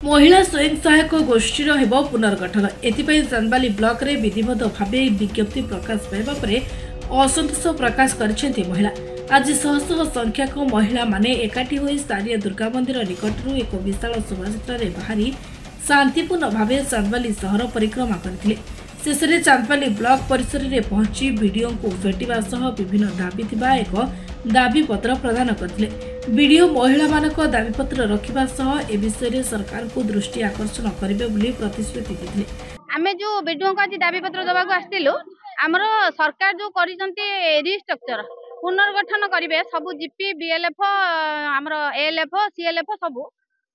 महिला स्वयं सहायक गोष्ठीर हेब पुनर्गठन एथिपाई चांदबाली ब्लॉक रे विधिवत भावे विज्ञप्ति प्रकाश पाइबा परे असंतोष प्रकाश करछन्ती महिला। आज शह शह संख्यक महिला माने एकाठी होई स्थानीय दुर्गा मंदिर निकटरू एक विशाल शोभायात्रा रे बाहरी शांतिपूर्ण भावे चांदबाली शहर परिक्रमा करथिले। शेषे चांदबाली ब्लॉक परिसर रे पहुंची वीडियो को भेटिबा सह विभिन्न दाबी थिबा एक दाबी पत्र प्रदान करथिले। वीडियो महिला मानक दाबी पत्र रखिबा सह ए विषय रे सरकार को दृष्टि आकर्षण करिवे बोली प्रतिश्रुति दिथिले। आमे जो वीडियो को आज दाबी पत्र दबाको आस्तिलु हमरो सरकार जो करिसंती रिस्ट्रक्चर पुनर्गठन करिवे सब जीपी बीएलएफ हमरो एएलएफ सीएलएफ सब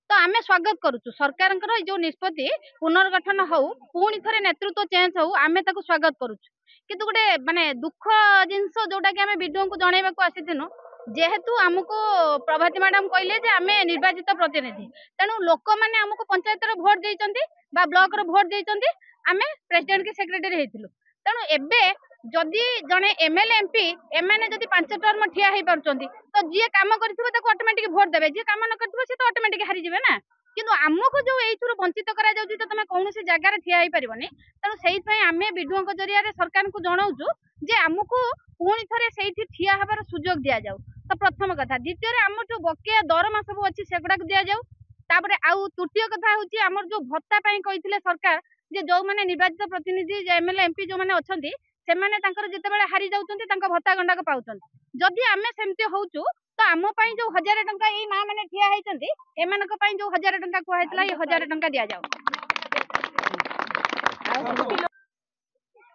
तो आमे स्वागत करूछु। सरकार जो निष्पत्ति पुनर्गठन हो पुणी थरे नेतृत्व चेंज हो आमे ताको स्वागत करूछु। किंतु गोटे माने दुख जिंस जोटा कि आमे वीडियो को जणाइबा को आसीथिनु जेहेतु हमको प्रभाती मैडम कहले जे आमे निर्वाचित प्रतिनिधि तेणु लोक माने हमको पंचायत रे वोट देइचंती बा ब्लॉक रे वोट देइचंती आमे प्रेसिडेंट के सेक्रेटरी हेतिलु। तेणु एबे जदि जने एमएलए एमपी एमएनए जदि 5 टर्म ठिया हेइ परचंती तो जे काम करथिबो ताको ऑटोमेटिक वोट देबे, जे काम न करथिबो से तो ऑटोमेटिक हारि जिवे ना। किंतु हमको जो एइथुर वंचित करा जाउची तो तमे कोनोसी जगह रे ठिया हेइ परिबोनी। तेणु सेहि पय आमे वीडियो को जरिया रे सरकार को जणाउछु जे हमको पुणी थरे सेइथि ठिया हबार सुजोग दिया जाउ। तो प्रथम कथा द्वितीय रे हमर जो बकेया दरमा सब अछि सेगुडा को दिया जाउ। तापरे आउ तृतीय कथा होची हमर जो भत्ता पय कहिथिले सरकार जे जो माने निर्वाचित प्रतिनिधि जे एमएलए एमपी जो माने अछंती से माने तांकर जेतेबेले हारि जाउचंती तांका भत्ता गंडा को पाउचंती। जदि आमे सेमते होउचु तो आम पय जो 1000 टंका एई मा माने ठिया हेइचंती एमानक पय जो 1000 टंका को हेतला ए 1000 टंका दिया जाउ।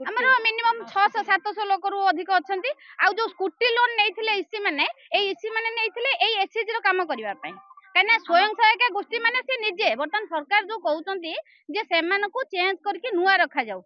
हमरो मिनिमम 600-700 लोक रु अधिक अछंती। आ जो स्कूटी लोन नेइथिले इसी माने नेइथिले एई एसएसजी रो काम करिवा पय कने स्वयं सहायक गोष्ठी माने से निजे बर्तन सरकार जो कहउचंती जे सेमानकु चेंज करके नुआ रखा जाउ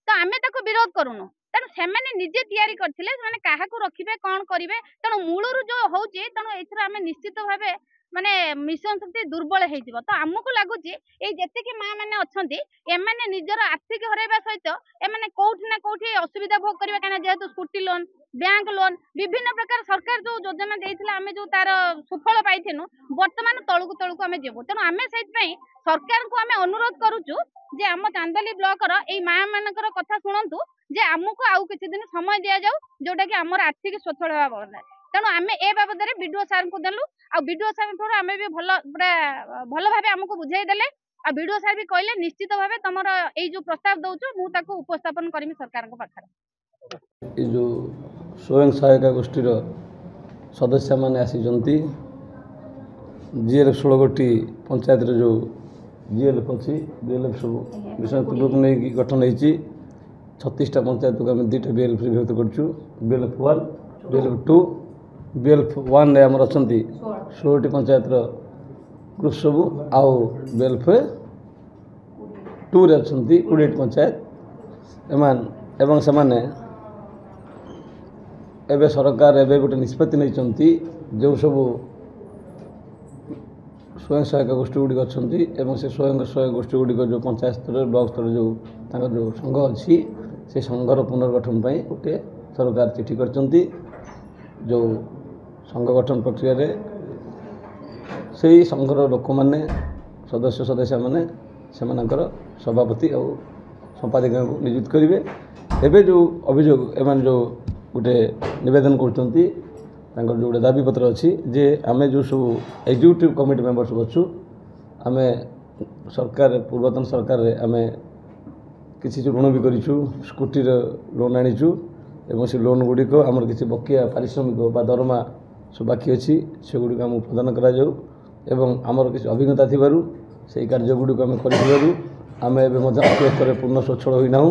तो आमे ताको विरोध करूनु। तेणु सेमाने निजे तैयारी करथिले माने काहाकू रखिबे कोन करिवे तेणु मूलरू जो होउची तेणु एथरा आमे निश्चित भाबे माने मिशन शक्ति दुर्बल हेइथिबो। तो हमकु लागुची ए जत्ते कि मां माने अछंती एमाने निजर आर्थिक हरेबा सहित एमाने कोठी ना कोठी असुविधा भोग करिवे काना जेहेतु स्कूटी लोन बैंक लोन विभिन्न प्रकार सरकार जो योजना देइथिला आमे जो तार सुफल पाइथिनु वर्तमान तळुकु तळुकु आमे जेबो। तेणु आमे सहित पई सरकार को आमे अनुरोध करूछु जे हम चांदबाली ब्लॉक रो ए मां मानकर कथा सुनंतु जे हमको आउ किछि दिन समय दिया जाउ जोटा कि हमर आर्थिक सचल होबा बोला। तेणु आमे ए बाबद रे वीडियो सर को देलु आ वीडियो सर थोर आमे भी भलो भाबे हमको बुझाई देले आ वीडियो सर भी कहले निश्चित भाबे तमर ए जो प्रस्ताव दउछु मु ताको उपस्थापन करमी सरकार को पाखरे। ए जो स्वयं सहायक गोष्ठी रो सदस्य माने आसी जंती जीएल 16 गोटी पंचायत रे जो जीएल अछि बीएलएफ सब विषय ग्रुप नै गठन हेछि 36टा पंचायत को आम 2टा बीएलएफ विभक्त करछु। बीएलएफ 1 बीएलएफ 2 बीएलएफ 1 रे हमर अछंती 16टी पंचायत रो ग्रुप सब आउ बीएलएफ 2 रे अछंती 20 पंचायत एमान एवं समाने एबे सरकार एबे गोटे निष्पत्ति नै चंती जो सब स्वयं सहायक गोष्ठी गुड़ी अच्छी एवं से स्वयं सहायक गोष्ठी गुड़ी जो पंचायत स्तर ब्लॉक स्तर जो संघ अच्छी से संघर पुनर्गठन पर गोटे सरकार चिठी करचंती। जो संघ गठन प्रक्रिया रे से संघर लोक मैंने सदस्य मैंने सेमानकर सभापति और संपादिका को नियुक्त करेंगे। एवं जो अभियोग एम जो गोटे निवेदन करचंती तांकर जो गोटे दाबी पत्र अच्छी जे आमे जो सब एग्जीक्यूटिव कमिटी मेंबर सब अच्छु आमे सरकार पूर्वतन सरकार रे आमे किसी जो ऋण भी करिछु स्कूटी रे लोन आनिछु एवं से लोन गुडी को हमर किसी बकिया पारिश्रमिक बा दरमा सब बाकी अछि से गुडी को हम प्रदान करा जाऊ एवं हमर किसी अभिज्ञता थिबारु सेही कार्य गुडी को हम करिबारु आमे एबे मजा स्तर पूर्ण स्वच्छल होई नाहु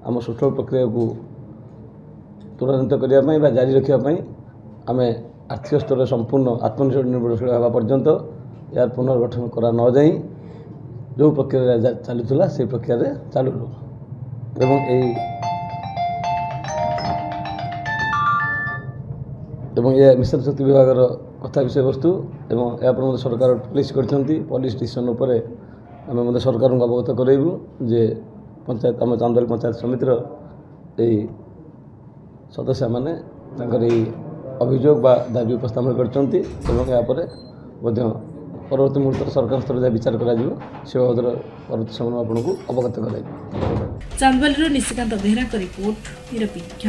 हम स्वच्छल प्रक्रिया को त्वरान्वित करिया पई बा जारी रखिया पई आमे आर्थिक स्तर संपूर्ण आत्मनिर्भरशील होगा पर्यंत यार पुनर्गठन करा न जाई जो प्रक्रिया चलुला से प्रक्रिया चालू एवं ये मिशन शक्ति विभाग कथा विषय वस्तु एवं या सरकार पुलिस पुलिस डिसीजन उपर आम सरकार को अवगत करेबू जे पंचायत आम चांदबाली पंचायत समितिर सदस्य माने अभियोग बा दाबी उपस्थापन करचंती एवं या ପରବର୍ତ୍ତୀ ମୁହୂର୍ତ୍ତରେ ସରକାର ସ୍ତରରେ ଯାହା ବିଚାର କରାଯିବ ସେ ବାବଦରେ ପରବର୍ତ୍ତୀ ସମୟରେ ଆପଣଙ୍କୁ ଅବଗତ କରାଯିବ। ଚାନ୍ଦବାଲିରୁ ନିଶିକାନ୍ତ ବେହେରାଙ୍କ ରିପୋର୍ଟ ନିରପେକ୍ଷ।